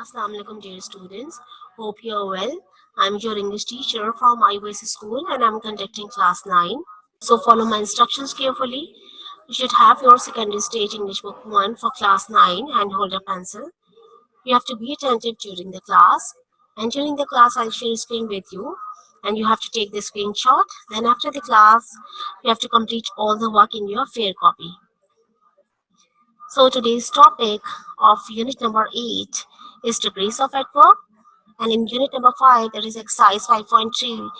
Assalamu alaikum dear students. Hope you are well. I'm your English teacher from IOS school and I'm conducting class 9. So follow my instructions carefully. You should have your secondary stage English book 1 for class 9 and hold a pencil. You have to be attentive during the class, and during the class I'll share a screen with you and you have to take the screenshot. Then after the class you have to complete all the work in your fair copy. So today's topic of unit number 8 is degrees of adverb, and in unit number 5 there is exercise 5.3,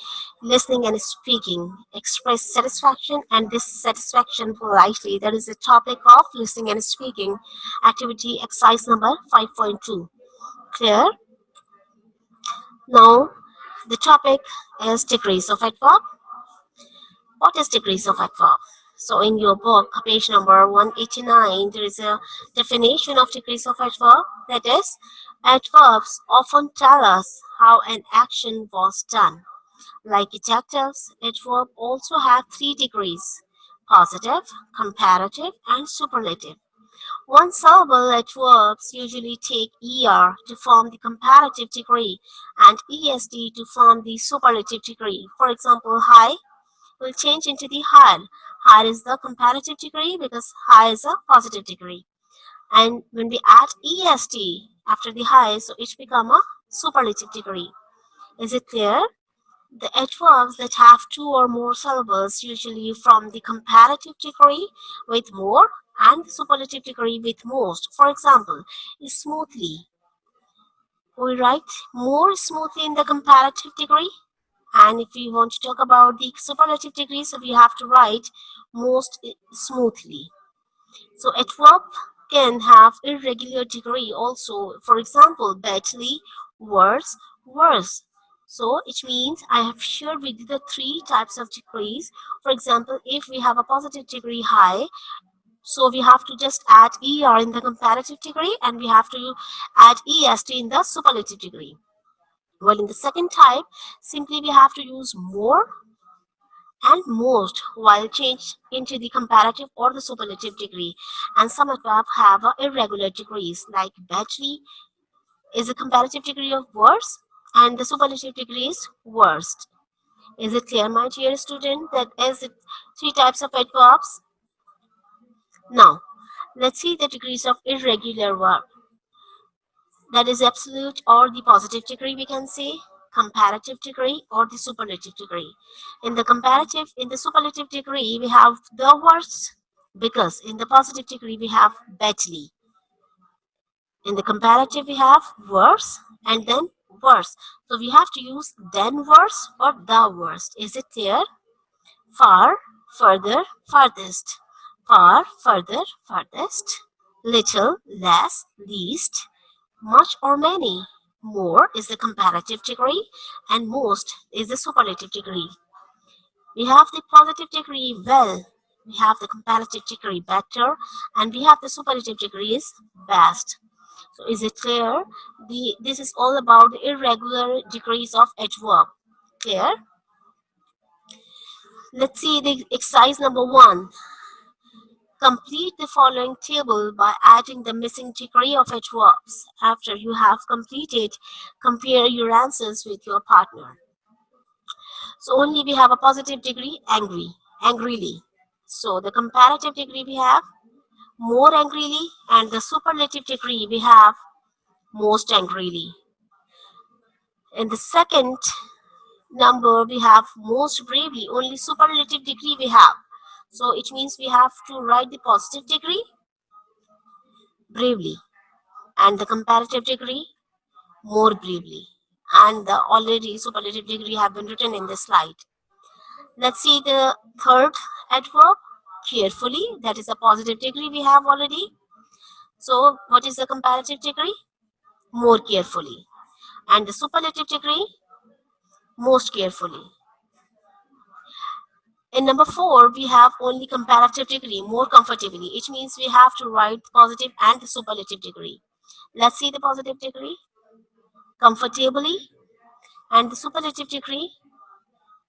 listening and speaking. Express satisfaction and dissatisfaction politely. That is the topic of listening and speaking. Activity exercise number 5.2. Clear? Now the topic is degrees of adverb. What is degrees of adverb? So in your book, page number 189, there is a definition of degrees of adverb. That is, adverbs often tell us how an action was done. Like adjectives, adverbs also have 3 degrees: positive, comparative, and superlative. One syllable adverbs usually take er to form the comparative degree and est to form the superlative degree. For example, high will change into the higher. Higher is the comparative degree because high is a positive degree. And when we add est after the high, so it become a superlative degree. Is it clear? The adverbs that have 2 or more syllables usually from the comparative degree with more and the superlative degree with most. For example, smoothly. We write more smoothly in the comparative degree. And if we want to talk about the superlative degree, so we have to write most smoothly. So adverb can have irregular degree also. For example, badly, worse, worse. So it means I have shared with you the 3 types of degrees. For example, if we have a positive degree high, so we have to just add er in the comparative degree and we have to add est in the superlative degree. Well, in the second type, simply we have to use more and most while change into the comparative or the superlative degree. And some adverbs have irregular degrees, like badly is a comparative degree of worse and the superlative degree is worst. Is it clear, my dear student, that is it 3 types of adverbs? Now, let's see the degrees of irregular verb. That is absolute or the positive degree, we can say, comparative degree or the superlative degree. In the superlative degree, we have the worst, because in the positive degree, we have badly. In the comparative, we have worse and then worse. So we have to use then worse or the worst. Is it clear? Far, further, farthest. Far, further, farthest. Little, less, least. Much or many. More is the comparative degree and most is the superlative degree. We have the positive degree well, we have the comparative degree better, and we have the superlative degree is best. So is it clear? This is all about the irregular degrees of adverb. Clear? Let's see the exercise number 1. Complete the following table by adding the missing degree of adverbs. After you have completed, compare your answers with your partner. So only we have a positive degree, angry, angrily. So the comparative degree we have more angrily, and the superlative degree we have most angrily. In the second number we have most bravely, only superlative degree we have. So it means we have to write the positive degree bravely and the comparative degree more bravely, and the already superlative degree have been written in this slide. Let's see the third adverb, carefully. That is a positive degree we have already. So what is the comparative degree? More carefully. And the superlative degree? Most carefully. In number 4, we have only comparative degree, more comfortably. It means we have to write positive and the superlative degree. Let's see the positive degree. Comfortably. And the superlative degree?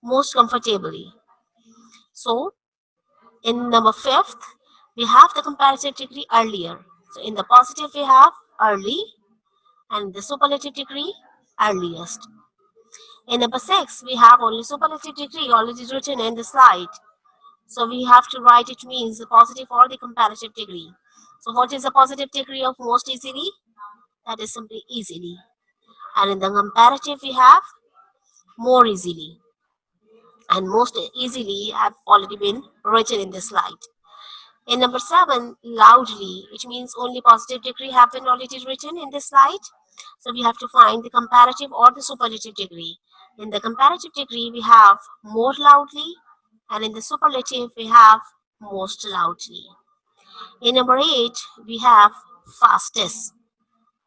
Most comfortably. So in number 5th, we have the comparative degree earlier. So in the positive we have early, and the superlative degree earliest. In number 6, we have only superlative degree already written in the slide. So we have to write it means the positive or the comparative degree. So what is the positive degree of most easily? That is simply easily. And in the comparative we have more easily. And most easily have already been written in the slide. In number 7, loudly, which means only positive degree have been already written in this slide. So we have to find the comparative or the superlative degree. In the comparative degree, we have more loudly, and in the superlative, we have most loudly. In number 8, we have fastest.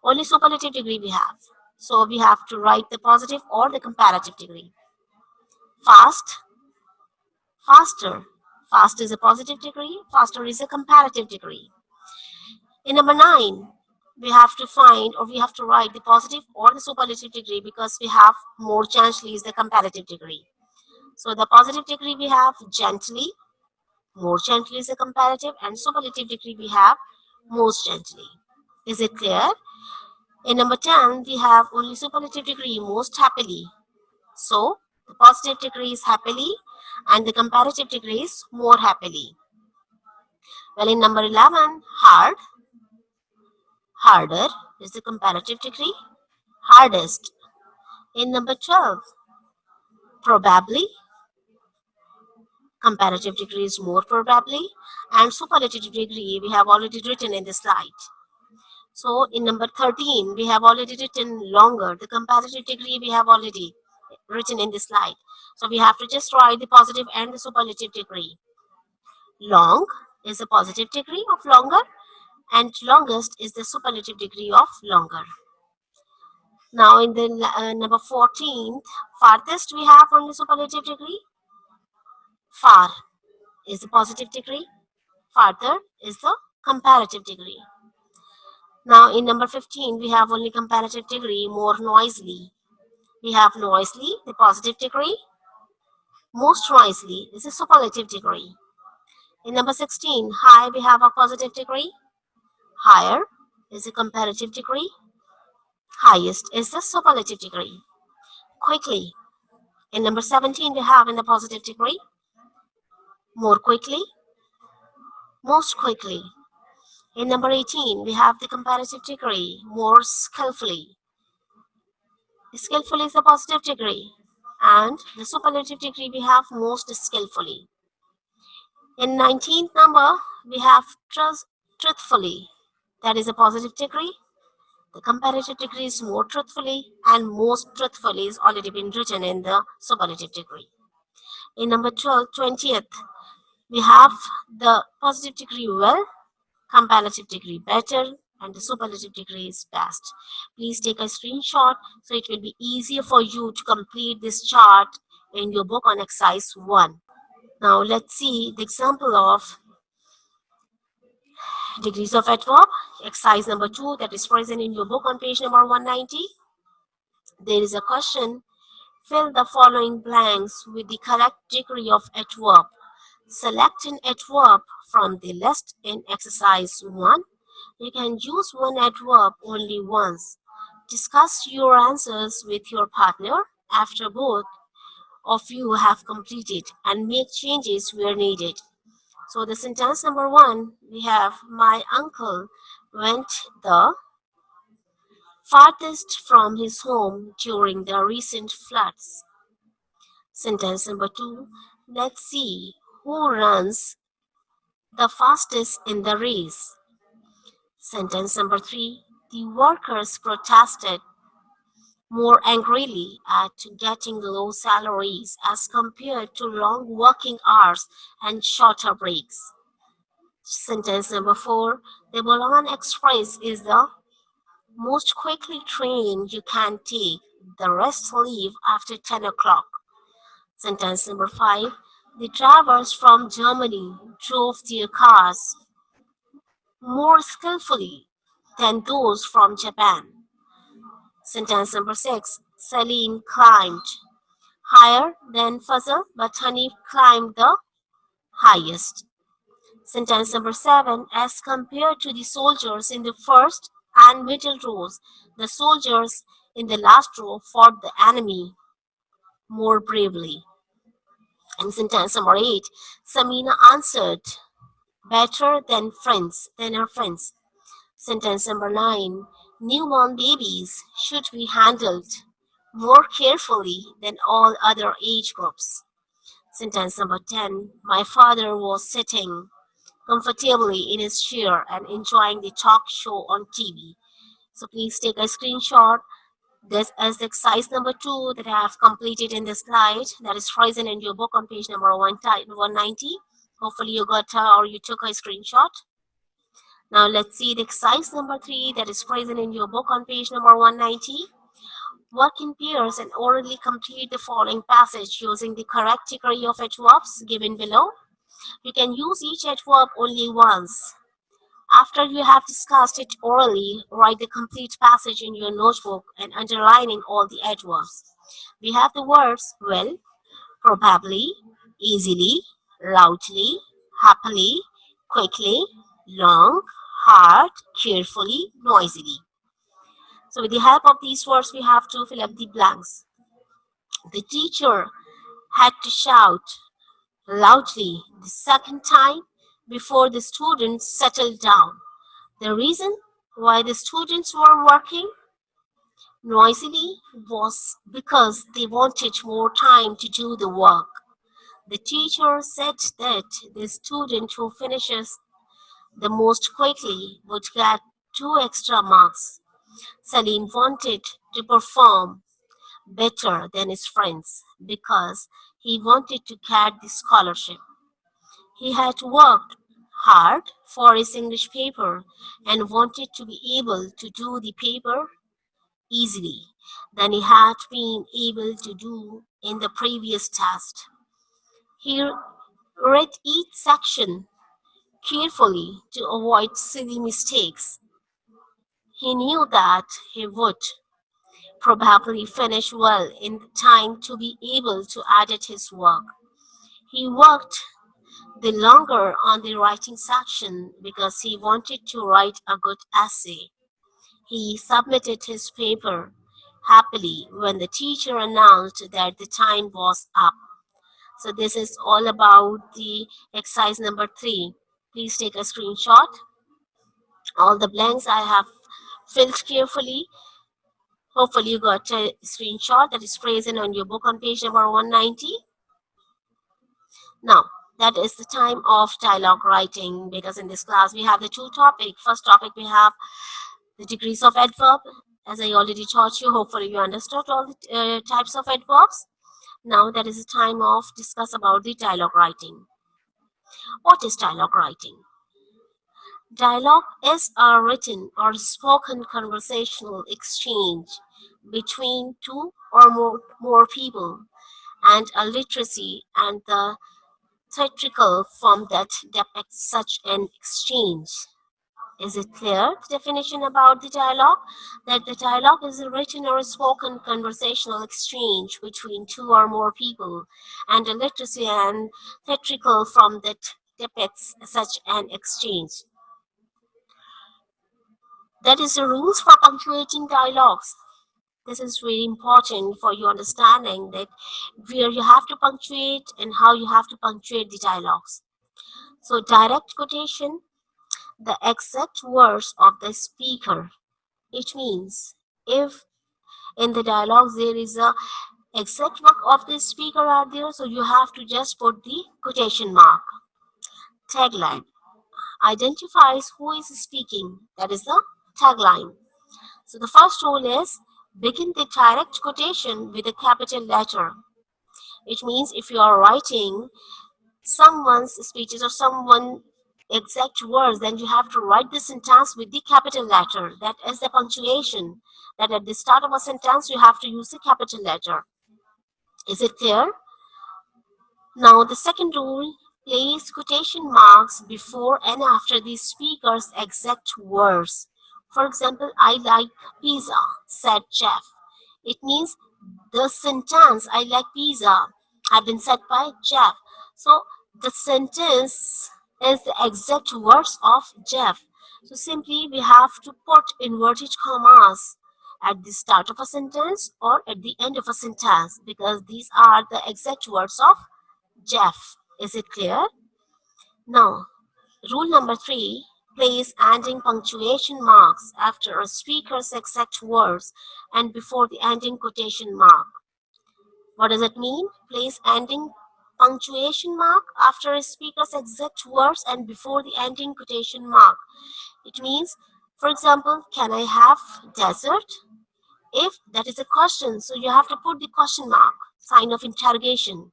Only superlative degree we have. So we have to write the positive or the comparative degree. Fast, faster. Fast is a positive degree, faster is a comparative degree. In number 9, we have to find or we have to write the positive or the superlative degree because we have more gently is the comparative degree. So the positive degree we have gently, more gently is the comparative, and superlative degree we have most gently. Is it clear? In number 10, we have only superlative degree most happily. So the positive degree is happily and the comparative degree is more happily. Well, in number 11, hard, harder is the comparative degree, hardest. In number 12, probably, comparative degree is more probably, and superlative degree we have already written in the slide. So in number 13, we have already written longer. The comparative degree we have already written in the slide. So we have to just write the positive and the superlative degree. Long is the positive degree of longer, and longest is the superlative degree of longer. Now in the number 14, farthest we have only superlative degree. Far is the positive degree. Farther is the comparative degree. Now in number 15, we have only comparative degree, more noisily. We have noisily, the positive degree. Most noisily is the superlative degree. In number 16, high, we have a positive degree. Higher is the comparative degree. Highest is the superlative degree. Quickly. In number 17, we have in the positive degree. More quickly. Most quickly. In number 18, we have the comparative degree, more skillfully. Skillfully is the positive degree, and the superlative degree we have most skillfully. In 19th number, we have truthfully. That is a positive degree. The comparative degree is more truthfully, and most truthfully is already been written in the superlative degree. In number 12, 20th, we have the positive degree well, comparative degree better, and the superlative degree is best. Please take a screenshot so it will be easier for you to complete this chart in your book on exercise 1. Now let's see the example of degrees of adverb, exercise number 2 that is present in your book on page number 190. There is a question, fill the following blanks with the correct degree of adverb. Select an adverb from the list in exercise 1. You can use one adverb only once. Discuss your answers with your partner after both of you have completed and make changes where needed. So the sentence number 1, we have my uncle went the farthest from his home during the recent floods. Sentence number 2, let's see who runs the fastest in the race. Sentence number 3, the workers protested more angrily at getting low salaries as compared to long working hours and shorter breaks. Sentence number 4, the Bologna Express is the most quickly train you can take. The rest leave after 10 o'clock. Sentence number 5, the drivers from Germany drove their cars more skillfully than those from Japan. Sentence number 6, Celine climbed higher than Fuzzle, but Honey climbed the highest. Sentence number 7, as compared to the soldiers in the first and middle rows. The soldiers in the last row fought the enemy more bravely. In sentence number 8, Samina answered better than her friends. Sentence number 9, newborn babies should be handled more carefully than all other age groups. Sentence number 10, my father was sitting comfortably in his chair and enjoying the talk show on TV. So please take a screenshot. This is the exercise number 2 that I have completed in this slide, that is present in your book on page number 190. Hopefully you got or you took a screenshot. Now let's see the exercise number 3 that is present in your book on page number 190. Work in pairs and orally complete the following passage using the correct degree of adverbs given below. You can use each adverb only once. After you have discussed it orally, write the complete passage in your notebook and underlining all the adverbs. We have the words well, probably, easily, loudly, happily, quickly, long, hard, carefully, noisily. So with the help of these words, we have to fill up the blanks. The teacher had to shout loudly the second time before the students settled down. The reason why the students were working noisily was because they wanted more time to do the work. The teacher said that the student who finishes the most quickly would get 2 extra marks. Salim wanted to perform better than his friends because he wanted to get the scholarship. He had worked hard for his English paper and wanted to be able to do the paper easily than he had been able to do in the previous test. He read each section carefully to avoid silly mistakes. He knew that he would probably finish well in time to be able to edit his work. He worked the longer on the writing section because he wanted to write a good essay. He submitted his paper happily when the teacher announced that the time was up. So this is all about the exercise number 3. Please take a screenshot. All the blanks I have filled carefully. Hopefully you got a screenshot that is present on your book on page number 190. Now, that is the time of dialogue writing, because in this class we have the 2 topics. First topic we have the degrees of adverb. As I already taught you, hopefully you understood all the types of adverbs. Now that is the time of discuss about the dialogue writing. What is dialogue writing? Dialogue is a written or spoken conversational exchange between 2 or more people, and a literacy and the theatrical form that depicts such an exchange. Is it clear, the definition about the dialogue? That the dialogue is a written or spoken conversational exchange between 2 or more people, and a literacy and theatrical form that depicts such an exchange. That is the rules for punctuating dialogues. This is very important for your understanding that where you have to punctuate and how you have to punctuate the dialogues. So direct quotation, the exact words of the speaker. It means if in the dialogues there is a exact mark of the speaker are there, so you have to just put the quotation mark. Tagline identifies who is speaking. That is the tagline. So the first rule is begin the direct quotation with a capital letter. It means if you are writing someone's speeches or someone exact words, then you have to write the sentence with the capital letter. That is the punctuation. That at the start of a sentence you have to use the capital letter. Is it clear? Now the second rule, place quotation marks before and after the speaker's exact words. For example, I like pizza, said Jeff. It means the sentence I like pizza have been said by Jeff. So the sentence is the exact words of Jeff. So simply we have to put inverted commas at the start of a sentence or at the end of a sentence because these are the exact words of Jeff. Is it clear? Now, rule number 3, place ending punctuation marks after a speaker's exact words and before the ending quotation mark. What does it mean? Place ending punctuation mark after a speaker's exact words and before the ending quotation mark. It means, for example, can I have dessert? If that is a question, so you have to put the question mark, sign of interrogation.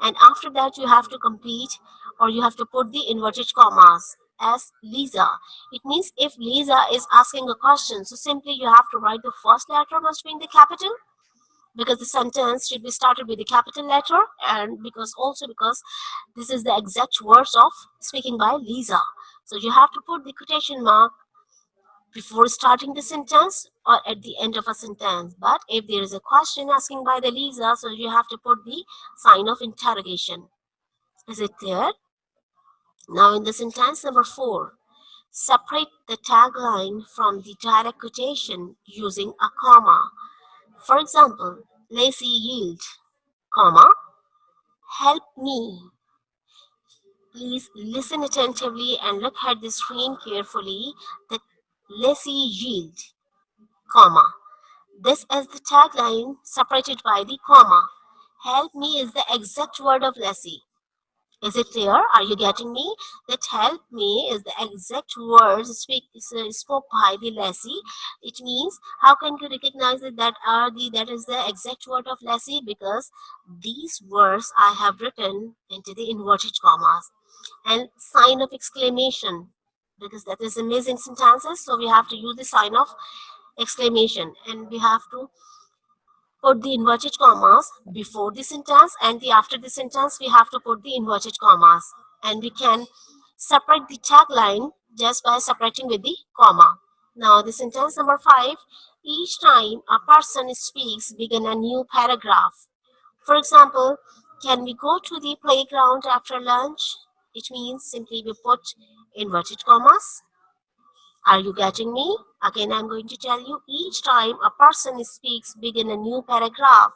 And after that, you have to complete or you have to put the inverted commas as Lisa. It means if Lisa is asking a question, so simply you have to write the first letter must be in the capital because the sentence should be started with the capital letter and because this is the exact words of speaking by Lisa. So you have to put the quotation mark before starting the sentence or at the end of a sentence. But if there is a question asking by the Lisa, so you have to put the sign of interrogation. Is it clear? Now in the sentence number 4, separate the tagline from the direct quotation using a comma. For example, Lacey yield, comma, help me. Please listen attentively and look at the screen carefully. The Lacey yield, comma. This is the tagline separated by the comma. Help me is the exact word of Lacey. Is it clear? Are you getting me? That help me is the exact words spoke by the Lassie. It means how can you recognize that is the exact word of Lassie? Because these words I have written into the inverted commas and sign of exclamation because that is amazing sentences. So we have to use the sign of exclamation and we have to put the inverted commas before the sentence and the after the sentence we have to put the inverted commas and we can separate the tagline just by separating with the comma. Now the sentence number 5, each time a person speaks begin a new paragraph. For example, can we go to the playground after lunch? It means simply we put inverted commas. Are you getting me? Again, I'm going to tell you each time a person speaks, begin a new paragraph.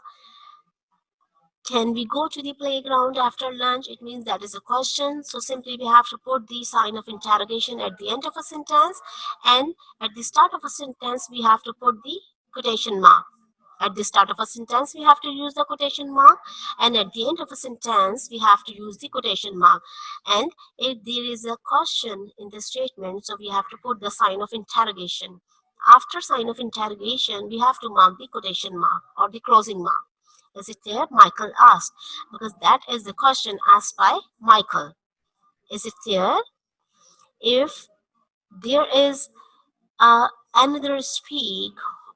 Can we go to the playground after lunch? It means that is a question. So simply we have to put the sign of interrogation at the end of a sentence. And at the start of a sentence, we have to put the quotation mark. At the start of a sentence, we have to use the quotation mark, and at the end of a sentence, we have to use the quotation mark. And if there is a question in the statement, so we have to put the sign of interrogation. After sign of interrogation, we have to mark the quotation mark or the closing mark. Is it clear? Michael asked, because that is the question asked by Michael. Is it clear? If there is another speak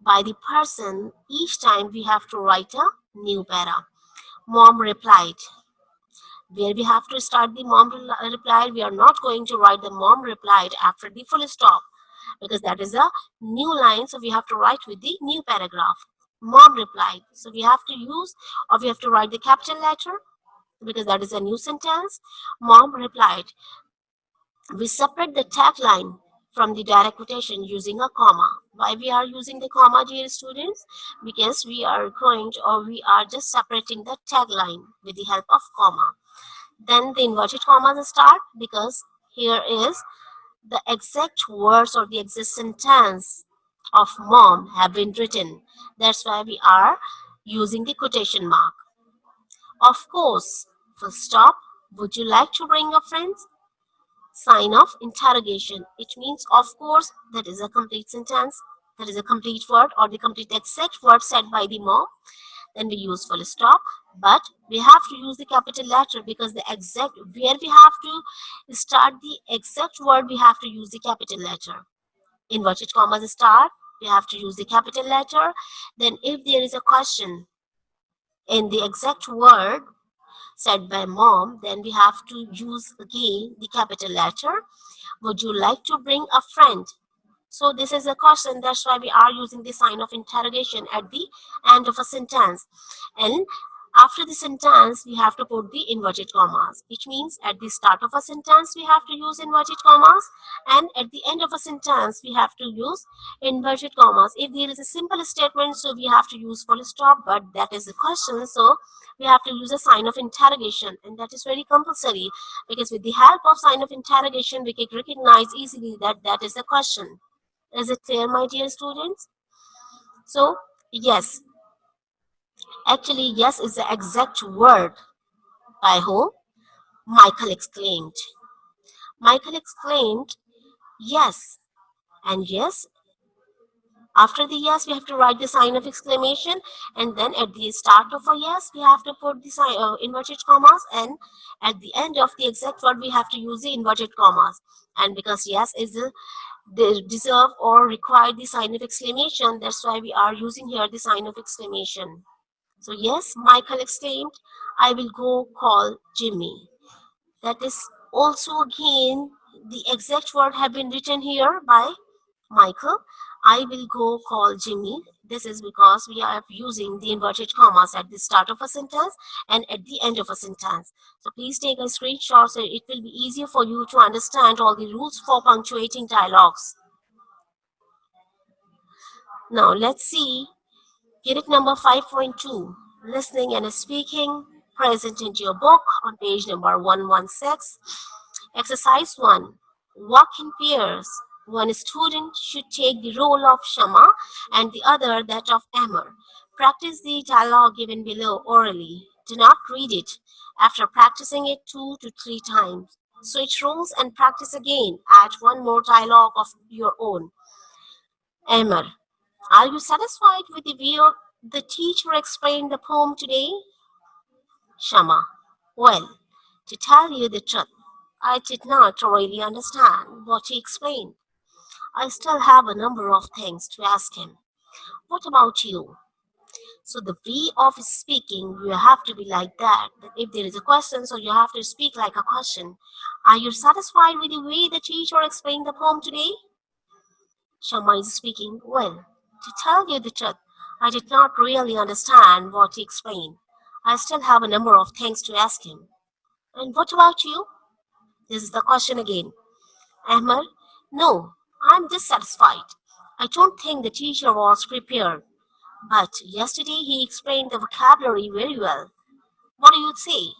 by the person, each time we have to write a new para. Mom replied. Where we have to start the mom replied, we are not going to write the mom replied after the full stop because that is a new line. So we have to write with the new paragraph. Mom replied. So we have to use or we have to write the capital letter because that is a new sentence. Mom replied. We separate the tagline from the direct quotation using a comma. Why we are using the comma, dear students? Because we are going to, or we are just separating the tagline with the help of comma. Then the inverted commas start because here is the exact words or the exact sentence of mom have been written. That's why we are using the quotation mark. Of course, full stop. Would you like to bring a friend? Sign of interrogation. It means, of course, that is a complete sentence. That is a complete word or the complete exact word said by the mom. Then we use full stop. But we have to use the capital letter because the exact, where we have to start the exact word, we have to use the capital letter. Inverted commas start, we have to use the capital letter. Then if there is a question in the exact word said by mom, then we have to use again the capital letter. Would you like to bring a friend? So this is a question, that's why we are using the sign of interrogation at the end of a sentence. And After the sentence, we have to put the inverted commas, which means at the start of a sentence, we have to use inverted commas, and at the end of a sentence, we have to use inverted commas. If there is a simple statement, so we have to use full stop, but that is the question, so we have to use a sign of interrogation, and that is very compulsory, because with the help of sign of interrogation, we can recognize easily that that is the question. Is it clear, my dear students? So, yes, actually, yes is the exact word. By whom? Michael exclaimed. Michael exclaimed, yes. And yes, after the yes, we have to write the sign of exclamation. And then at the start of a yes, we have to put the sign, inverted commas. And at the end of the exact word, we have to use the inverted commas. And because yes is the deserve or require the sign of exclamation, that's why we are using here the sign of exclamation. So yes, Michael exclaimed, I will go call Jimmy. That is also again the exact word have been written here by Michael. I will go call Jimmy. This is because we are using the inverted commas at the start of a sentence and at the end of a sentence. So please take a screenshot so it will be easier for you to understand all the rules for punctuating dialogues. Now let's see unit number 5.2, listening and speaking, present in your book on page number 116. Exercise 1. Walk in pairs. One student should take the role of Shama and the other that of Amr. Practice the dialogue given below orally. Do not read it. After practicing it 2 to 3 times, switch roles and practice again. Add one more dialogue of your own. Amr, are you satisfied with the way the teacher explained the poem today? Shama, well, to tell you the truth, I did not really understand what he explained. I still have a number of things to ask him. What about you? So the way of speaking, you have to be like that. That if there is a question, so you have to speak like a question. Are you satisfied with the way the teacher explained the poem today? Shama is speaking. Well, to tell you the truth, I did not really understand what he explained. I still have a number of things to ask him. And what about you? This is the question again. Ahmed, no, I'm dissatisfied. I don't think the teacher was prepared. But yesterday he explained the vocabulary very well. What do you say?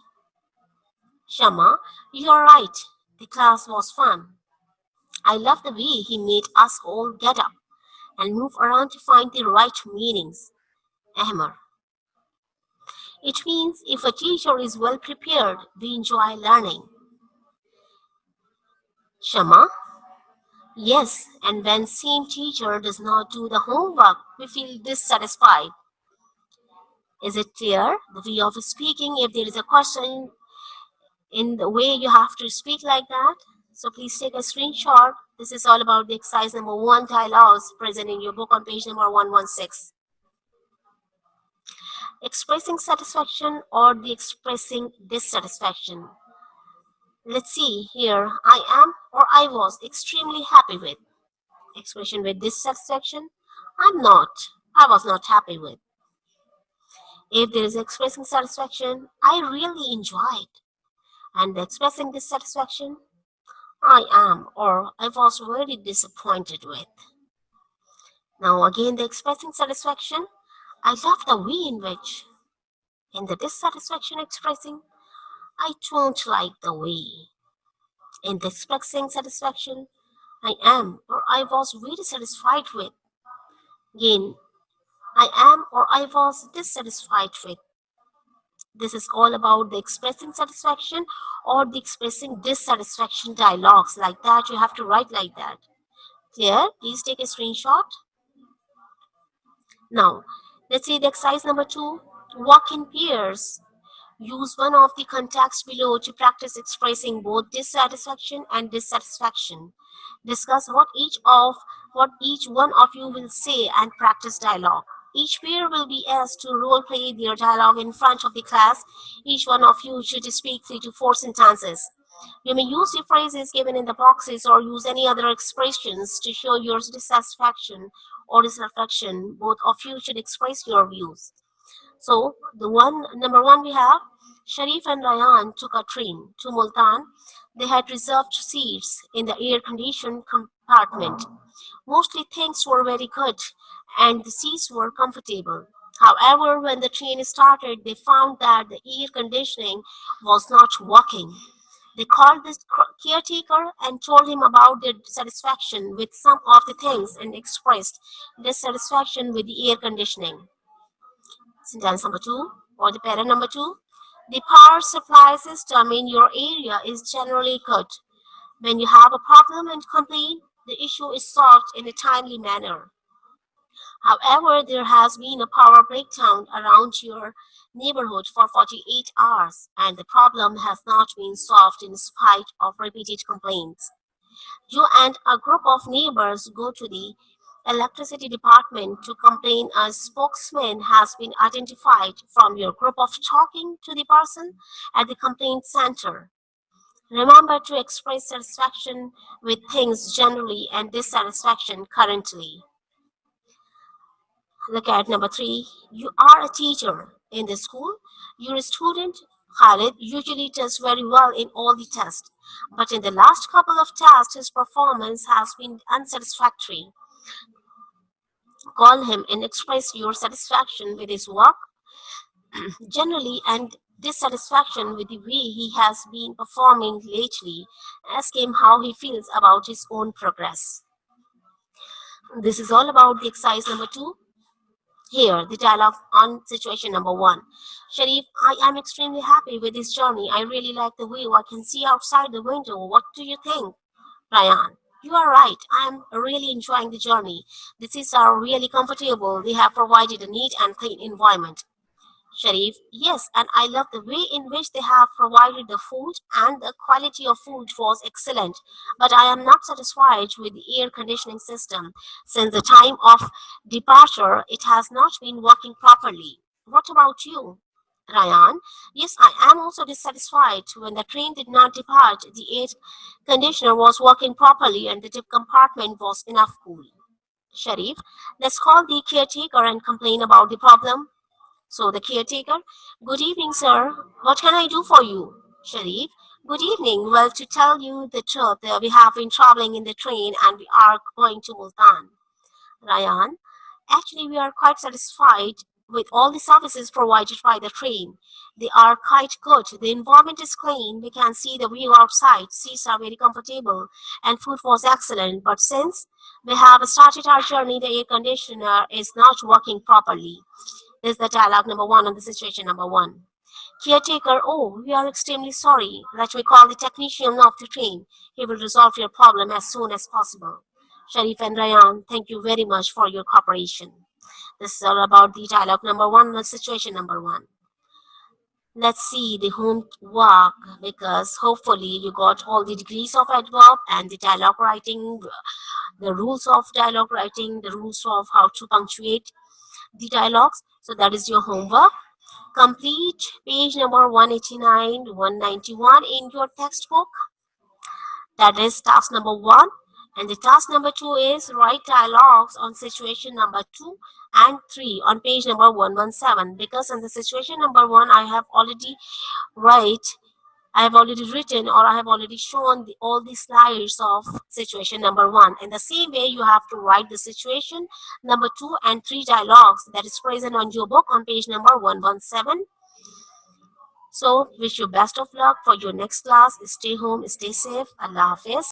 Shama, you're right. The class was fun. I love the way he made us all get up and move around to find the right meanings. Ahmed, it means if a teacher is well prepared, we enjoy learning. Shama, yes, and when same teacher does not do the homework, we feel dissatisfied. Is it clear? The way of speaking, if there is a question in the way you have to speak like that. So please take a screenshot. This is all about the exercise number 1 dialogues present in your book on page number 116. Expressing satisfaction or the expressing dissatisfaction. Let's see here. I am or I was extremely happy with. Expression with dissatisfaction. I'm not. I was not happy with. If there is expressing satisfaction, I really enjoyed. And expressing dissatisfaction, I am or I was very disappointed with. Now again the expressing satisfaction, I love the way in which. In the dissatisfaction expressing, I don't like the way. In the expressing satisfaction, I am or I was very satisfied with. Again, I am or I was dissatisfied with. This is all about the expressing satisfaction or the expressing dissatisfaction dialogues. Like that, you have to write like that. Clear? Please take a screenshot. Now, let's see the exercise number 2. Walk in pairs. Use one of the contexts below to practice expressing both dissatisfaction and dissatisfaction. Discuss what each one of you will say and practice dialogue. Each pair will be asked to role play their dialogue in front of the class. Each one of you should speak 3 to 4 sentences. You may use the phrases given in the boxes or use any other expressions to show your dissatisfaction or dissatisfaction. Both of you should express your views. So the one number one we have Sharif and Ryan took a train to Multan. They had reserved seats in the air-conditioned compartment. Mostly things were very good and the seats were comfortable. However, when the train started, they found that the air conditioning was not working. They called the caretaker and told him about their dissatisfaction with some of the things and expressed dissatisfaction with the air conditioning. Sentence number two, or the para number two. The power supply system in your area is generally good. When you have a problem and complain, the issue is solved in a timely manner. However, there has been a power breakdown around your neighborhood for 48 hours, and the problem has not been solved in spite of repeated complaints. You and a group of neighbors go to the electricity department to complain. A spokesman has been identified from your group of talking to the person at the complaint center. Remember to express satisfaction with things generally and dissatisfaction currently. Look at number three. You are a teacher in the school. Your student, Khalid, usually does very well in all the tests. But in the last couple of tests, his performance has been unsatisfactory. Call him and express your satisfaction with his work generally and dissatisfaction with the way he has been performing lately. Ask him how he feels about his own progress. This is all about the exercise number two. Here, the dialogue on situation number one. Sharif, I am extremely happy with this journey. I really like the view I can see outside the window. What do you think? Ryan, you are right. I am really enjoying the journey. The seats are really comfortable. They have provided a neat and clean environment. Sharif, yes, and I love the way in which they have provided the food, and the quality of food was excellent. But I am not satisfied with the air conditioning system. Since the time of departure, it has not been working properly. What about you? Ryan, yes, I am also dissatisfied. When the train did not depart, the air conditioner was working properly and the tip compartment was enough cool. Sharif, let's call the caretaker and complain about the problem. So the caretaker, good evening, sir. What can I do for you? Sharif, good evening. Well, to tell you the truth, we have been traveling in the train and we are going to Multan. Ryan, actually, we are quite satisfied with all the services provided by the train. They are quite good. The environment is clean. We can see the view outside. Seats are very comfortable and food was excellent. But since we have started our journey, the air conditioner is not working properly. This is the dialogue number one on the situation number one. Caretaker, oh, we are extremely sorry. Let me call the technician of the train. He will resolve your problem as soon as possible. Sharif and Ryan, thank you very much for your cooperation. This is all about the dialogue number one and the situation number one. Let's see the homework because hopefully you got all the degrees of adverb and the dialogue writing, the rules of dialogue writing, the rules of how to punctuate the dialogues. So that is your homework. Complete page number 189, 191 in your textbook. That is task number one. And the task number two is write dialogues on situation number two and three on page number 117. Because in the situation number one, I have already written or I have already shown all the slides of situation number one. In the same way, you have to write the situation number two and three dialogues that is present on your book on page number 117. So, wish you best of luck for your next class. Stay home, stay safe. Allah Hafiz.